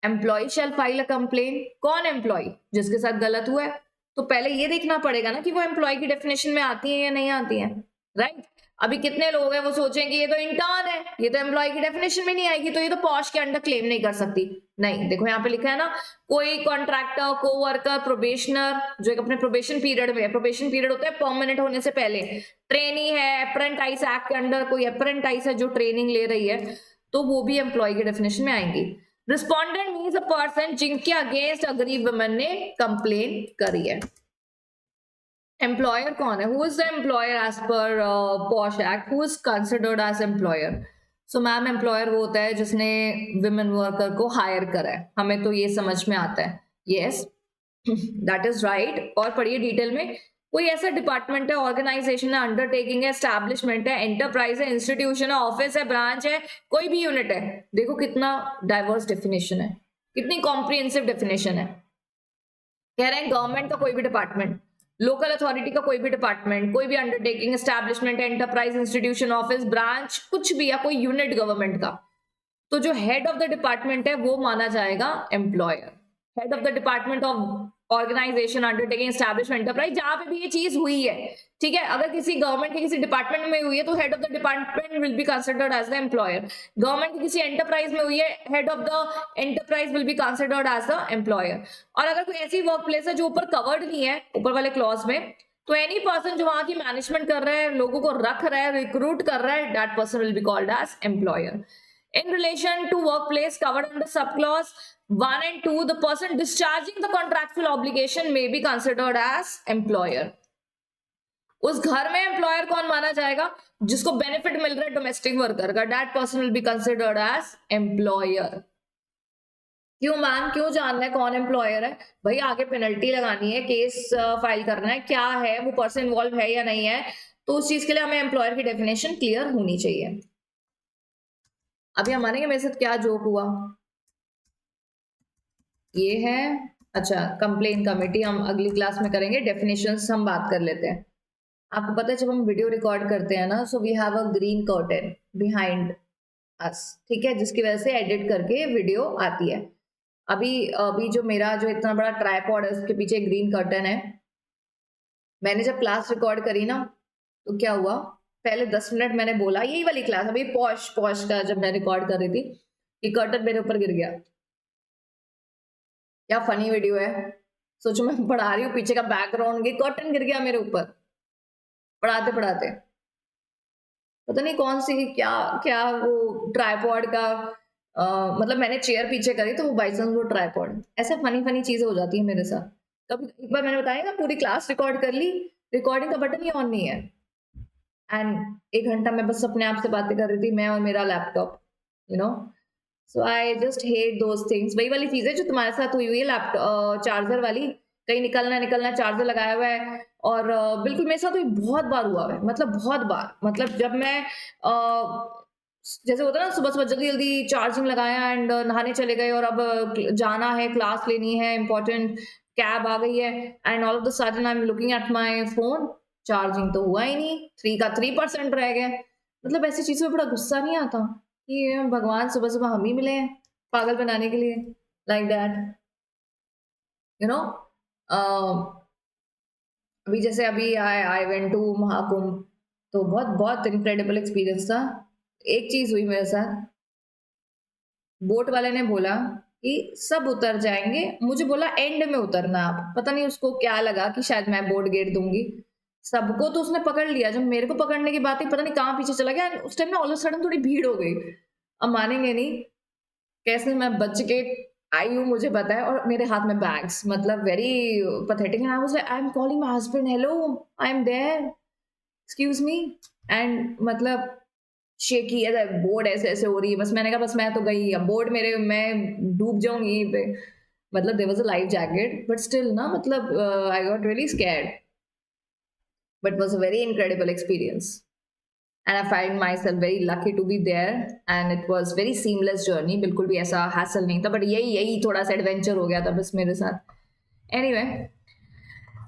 Employee shall file a complaint. कौन एम्प्लॉय? जिसके साथ गलत हुआ है. तो पहले ये देखना पड़ेगा ना कि वो एम्प्लॉय की डेफिनेशन में आती है या नहीं आती है, राइट. अभी कितने लोग हैं वो सोचें कि ये तो इंटर्न है, ये तो एम्प्लॉय की डेफिनेशन में नहीं आएगी, तो ये तो पॉश के अंडर क्लेम नहीं कर सकती. नहीं, देखो यहाँ पे लिखा है ना, कोई कॉन्ट्रैक्टर, को-वर्कर, प्रोबेशनर जो एक अपने प्रोबेशन पीरियड में है, प्रोबेशन पीरियड होता है परमानेंट होने से पहले, ट्रेनी है, अप्रेंटाइज एक्ट के अंडर कोई अप्रेंटाइज है जो ट्रेनिंग ले रही है, तो वो भी एम्प्लॉय के डेफिनेशन में आएंगी. रिस्पोंडेंट मीन्स अ पर्सन जिनके अगेंस्ट अग्रीव वुमन ने कंप्लेन करी है. एम्प्लॉयर कौन है? Who is the employer as per POSH act? Who is considered as employer? So ma'am, employer वो होता है जिसने विमेन वर्कर को हायर करा है. हमें तो ये समझ में आता है. Yes, that is right. और पढ़िए डिटेल में. कोई ऐसा डिपार्टमेंट है, ऑर्गेनाइजेशन है, अंडरटेकिंग है, एस्टैब्लिशमेंट है, एंटरप्राइज है, इंस्टीट्यूशन है, ऑफिस है, ब्रांच है, कोई भी यूनिट है. देखो कितना डाइवर्स डेफिनेशन है, कितनी कॉम्प्रिहेंसिव डेफिनेशन है. कह रहे हैं गवर्नमेंट का कोई भी डिपार्टमेंट, लोकल अथॉरिटी का कोई भी डिपार्टमेंट, कोई भी undertaking, establishment, enterprise, institution, office, branch, कुछ भी, या कोई यूनिट गवर्नमेंट का, तो जो हेड ऑफ द डिपार्टमेंट है वो माना जाएगा employer. Head of the department of organisation, undertaking, establishment, enterprise, जहां पे भी ये चीज हुई है, ठीक है. अगर किसी गवर्नमेंट के किसी डिपार्टमेंट में हुई है तो head of the department will be considered as the employer. Government की किसी एंटरप्राइज में हुई है, head of the enterprise will be considered as the employer. और अगर कोई ऐसी वर्क प्लेस है जो ऊपर कवर्ड नहीं है, ऊपर वाले क्लॉज में, तो एनी पर्सन जो वहां की मैनेजमेंट कर रहा है, लोगों को रख रहा है, रिक्रूट कर रहा है, that person will be called as employer. In relation to workplace covered under subclause 1 and 2, the person discharging the contractual obligation may be considered as employer. उस घर में एम्प्लॉयर कौन माना जाएगा? जिसको बेनिफिट मिल रहा है डोमेस्टिक वर्कर का, that person will be considered as employer. क्यों मैम, क्यों जानना है कौन एम्प्लॉयर है? भाई आगे पेनल्टी लगानी है, केस फाइल करना है, क्या है वो पर्सन इन्वॉल्व है या नहीं है, तो उस चीज के लिए हमें एम्प्लॉयर की डेफिनेशन क्लियर होनी चाहिए. अभी हम मानेंगे मेरे साथ क्या जोक हुआ. ये है, अच्छा, कंप्लेन कमेटी हम अगली क्लास में करेंगे. डेफिनेशंस हम बात कर लेते हैं. आपको पता है जब हम वीडियो रिकॉर्ड करते हैं ना, so we have a green curtain behind us, ठीक है, जिसकी वजह से एडिट करके वीडियो आती है. अभी जो मेरा जो इतना बड़ा ट्राइपॉड है उसके पीछे ग्रीन कर्टन है. मैंने जब क्लास रिकॉर्ड करी ना, तो क्या हुआ, पहले 10 मिनट मैंने बोला, यही वाली क्लास अभी पॉश का जब मैं रिकॉर्ड कर रही थी, कि कर्टन मेरे ऊपर गिर गया. क्या फनी वीडियो है. सोचो मैं पढ़ा रही हूँ, पीछे का बैकग्राउंड, कर्टन गिर गया मेरे ऊपर पढ़ाते पढ़ाते. पता नहीं कौन सी क्या क्या वो ट्राइपॉड का मतलब मैंने चेयर पीछे करी तो वो बाई चांस वो ट्राइपॉड. ऐसा फनी चीजें हो जाती है मेरे साथ. कभी एक बार मैंने बताया ना, पूरी क्लास रिकॉर्ड कर ली, रिकॉर्डिंग का बटन ही ऑन नहीं है, एंड 1 घंटा मैं बस अपने आप से बातें कर रही थी, मैं और मेरा laptop, you know. So I just hate those things. वही वाली चीजें जो तुम्हारे साथ हुई है लैपटॉप चार्जर वाली, कहीं निकलना चार्जर लगाया हुआ है, और बिल्कुल मेरे साथ बहुत बार हुआ है, मतलब बहुत बार. मतलब जब मैं जैसे होता है ना, सुबह जल्दी जल्दी चार्जिंग लगाया एंड नहाने चले गए, और अब जाना है, क्लास लेनी है, इंपॉर्टेंट कैब आ गई है, and all of the sudden I am looking at my phone, charging तो हुआ ही नहीं, 3% रह गया. मतलब ऐसी चीजों में बड़ा गुस्सा नहीं आता कि भगवान सुबह सुबह हम ही मिले हैं पागल बनाने के लिए, लाइक दैट, यू नो. अभी जैसे अभी आई वेंट टू महाकुंभ, तो बहुत बहुत इनक्रेडिबल एक्सपीरियंस था. एक चीज हुई मेरे साथ, बोट वाले ने बोला कि सब उतर जाएंगे, मुझे बोला एंड में उतरना आप. पता नहीं उसको क्या लगा कि शायद मैं बोट गेट दूंगी सबको, तो उसने पकड़ लिया. जब मेरे को पकड़ने की बात ही पता नहीं कहाँ पीछे चला गया. उस टाइम ना ऑल ऑफ सडन थोड़ी भीड़ हो गई. अब मानेंगे नहीं, कैसे मैं बच के आई हूँ मुझे पता है, और मेरे हाथ में बैग्स, मतलब very pathetic. And I was like, I am calling my husband, hello I am there, excuse me, and मतलब शेकी है, बोर्ड ऐसे ऐसे हो रही है. बस मैंने कहा बस मैं तो गई, अब बोर्ड मेरे, मैं डूब जाऊंगी यहीं पे. मतलब there was a life jacket, but still ना, मतलब I got really scared, but was a very incredible experience. And I find myself very lucky to be there, and it was very seamless journey. बिल्कुल भी ऐसा hassle नहीं था, but यही थोड़ा सा adventure हो गया था बस मेरे साथ. Anyway,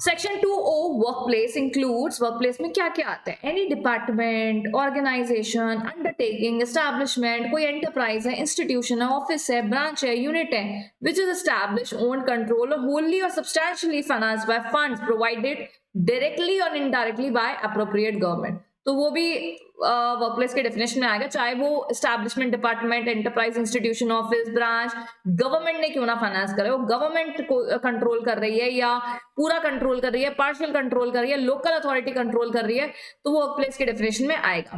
Section 2O workplace includes, workplace में क्या क्या आता है? Any department, organization, undertaking, establishment, कोई enterprise है, institution है, office है, branch है, unit है, which is established, owned, controlled, or wholly or substantially financed by funds provided directly or indirectly by appropriate government. तो वो भी वर्कप्लेस के डेफिनेशन में आएगा, चाहे वो establishment, department, enterprise, institution, office, branch, government ने क्यों ना फाइनेंस करे, वो गवर्नमेंट को कंट्रोल कर रही है या पूरा कंट्रोल कर रही है, पार्शियल कंट्रोल कर रही है, लोकल अथॉरिटी कंट्रोल कर रही है, तो वो वर्कप्लेस के डेफिनेशन में आएगा.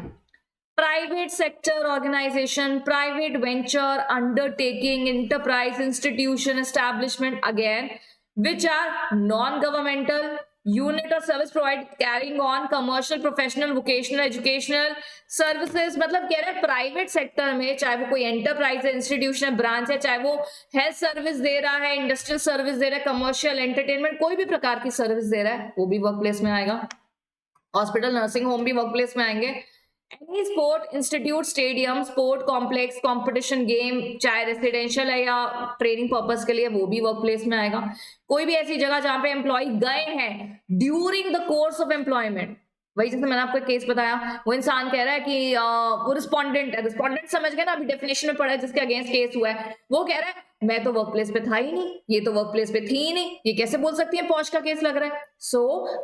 Private sector organisation, private venture, undertaking, enterprise, institution, establishment, again which are non-governmental unit or service provide carrying on commercial, professional, vocational, educational services. मतलब कह रहे हैं प्राइवेट सेक्टर में, चाहे वो कोई एंटरप्राइज है, इंस्टीट्यूशन है, ब्रांच है, चाहे वो हेल्थ सर्विस दे रहा है, इंडस्ट्रियल सर्विस दे रहा है, कमर्शियल, एंटरटेनमेंट, कोई भी प्रकार की सर्विस दे रहा है, वो भी वर्कप्लेस में आएगा. हॉस्पिटल, नर्सिंग होम भी वर्कप्लेस में आएंगे. Any sport institute, stadium, sport complex, competition game, चाहे रेसिडेंशियल है या ट्रेनिंग पर्पस के लिए, वो भी वर्कप्लेस में आएगा. कोई भी ऐसी जगह जहां पे एम्प्लॉय गए हैं during the course of employment, वही जैसे मैंने आपको केस बताया, वो इंसान कह रहा है कि वो रिस्पोंडेंट है, रिस्पोंडेंट समझ गए ना, अभी डेफिनेशन में पढ़ा है जिसके अगेंस्ट केस हुआ है, वो कह रहा है मैं तो वर्कप्लेस पे था ही नहीं, ये तो वर्कप्लेस पे थी ही नहीं, ये कैसे बोल सकती है, पॉश का केस लग रहा है. सो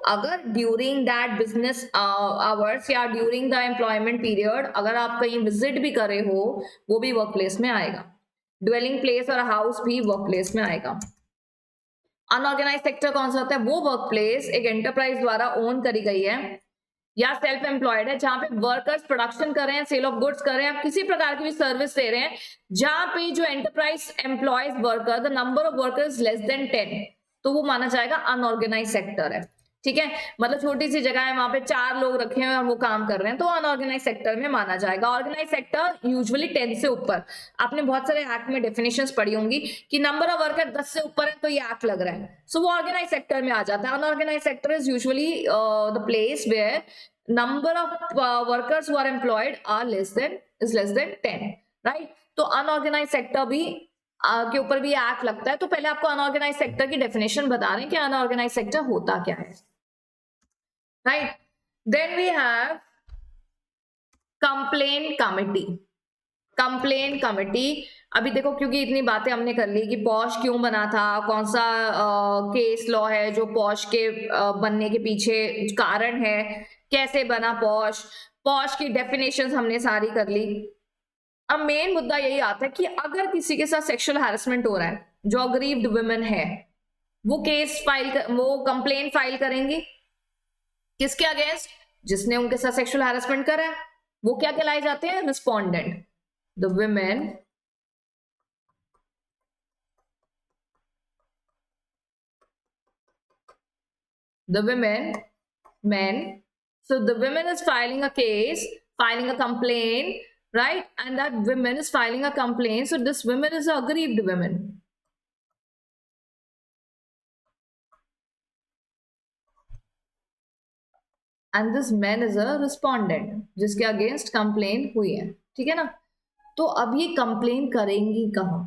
अगर ड्यूरिंग दैट बिजनेस आवर्स या ड्यूरिंग द एम्प्लॉयमेंट पीरियड अगर आप कहीं विजिट भी करे हो, वो भी वर्कप्लेस में आएगा. ड्वेलिंग प्लेस और हाउस भी वर्कप्लेस में आएगा. अनऑर्गेनाइज सेक्टर कौन सा होता है? वो वर्कप्लेस एक एंटरप्राइज द्वारा ओन करी गई है, या सेल्फ एम्प्लॉयड है, जहां पे वर्कर्स प्रोडक्शन कर रहे हैं, सेल ऑफ गुड्स कर रहे हैं, आप किसी प्रकार की भी सर्विस दे रहे हैं, जहां पे जो enterprise employees worker, the number of workers less than 10, तो वो माना जाएगा अनऑर्गेनाइज सेक्टर है। ठीक है, मतलब छोटी सी जगह है, वहां पे 4 लोग रखे हैं और वो काम कर रहे हैं, तो अनऑर्गेनाइज सेक्टर में माना जाएगा। ऑर्गेनाइज सेक्टर यूजुअली 10 से ऊपर, आपने बहुत सारे एक्ट में डेफिनेशंस पढ़ी होंगी कि नंबर ऑफ वर्कर 10 से ऊपर है तो ये एक्ट लग रहा है, सो वो ऑर्गेनाइज सेक्टर में आ जाता है। Unorganised sector is usually the place where number of workers who are employed are less than 10, right? तो अनऑर्गेनाइज सेक्टर भी के ऊपर भी एक्ट लगता है। तो पहले आपको अनऑर्गेनाइज सेक्टर की डेफिनेशन बता रहे हैं कि अनऑर्गेनाइज सेक्टर होता क्या है, right? Then we have complaint committee. Complaint committee, अभी देखो क्योंकि इतनी बातें हमने कर ली कि पॉश क्यों बना था, कौन सा केस लॉ है जो पॉश के बनने के पीछे कारण है, कैसे बना पॉश, पॉश की डेफिनेशंस हमने सारी कर ली। अब मेन मुद्दा यही आता है कि अगर किसी के साथ सेक्सुअल हैरेसमेंट हो रहा है, जो अग्रीव्ड वुमेन है, वो वो कंप्लेन फाइल करेंगी किसके अगेंस्ट? जिसने उनके साथ सेक्सुअल हैरेसमेंट करा है, वो क्या कहलाए जाते हैं? Respondent. The women men. So the women is filing a case, filing a complaint, right? And that women is filing a complaint. So this woman is an aggrieved woman. And this man is a respondent, जिसके against complain हुई है। ठीक है ना? तो अब ये complain करेंगी कहाँ?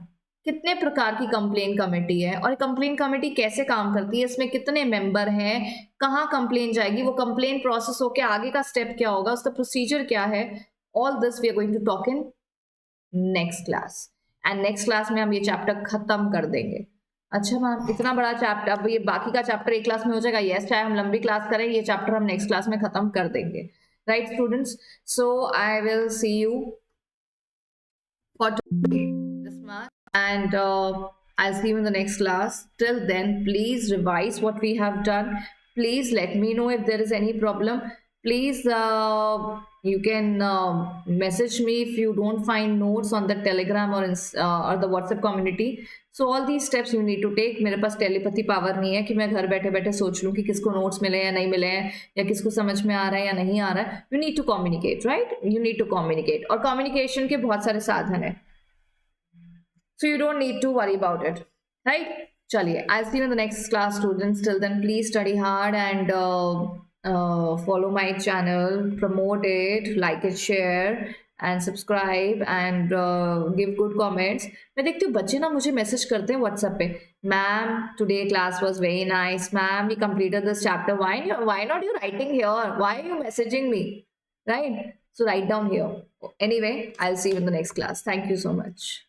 कितने प्रकार की कंप्लेन कमेटी है और कंप्लेन कमेटी कैसे काम करती है, इसमें कितने मेंबर हैं, कहाँ कंप्लेन जाएगी, वो कंप्लेन प्रोसेस होके आगे का स्टेप क्या होगा, उसका प्रोसीजर क्या है, all this we are going to talk in next class. And next class में हम ये चैप्टर खत्म कर देंगे। अच्छा मैम, इतना बड़ा चैप्टर, अब ये बाकी का चैप्टर एक क्लास में हो जाएगा? यस, चाहे हम लंबी क्लास करें, ये चैप्टर हम नेक्स्ट क्लास में खत्म कर देंगे, right students? So I will see you for today this much, and I'll see you in the next class. Till then, please revise what we have done. Please let me know if there is any problem. Please you can message me if you don't find notes on the Telegram or the WhatsApp community. So all these steps you need to take. मेरे पास telepathy power नहीं है कि मैं घर बैठे बैठे सोच लूँ कि किसको नोट्स मिले या नहीं मिले हैं, या किसको समझ में आ रहा है या नहीं आ रहा है। You need to communicate, right? You need to communicate, और कम्युनिकेशन के बहुत सारे साधन है, so you don't need to worry about it, right? चलिए, I'll see you in the next class, students. Till then, please study hard and follow my channel, promote it, like it, share and subscribe and give good comments. मैं देखती हूँ बच्चे ना मुझे message करते हैं WhatsApp पे, ma'am today class was very nice, ma'am we completed this chapter, why not you writing here, why are you messaging me, right? So write down here. Anyway, I'll see you in the next class. Thank you so much.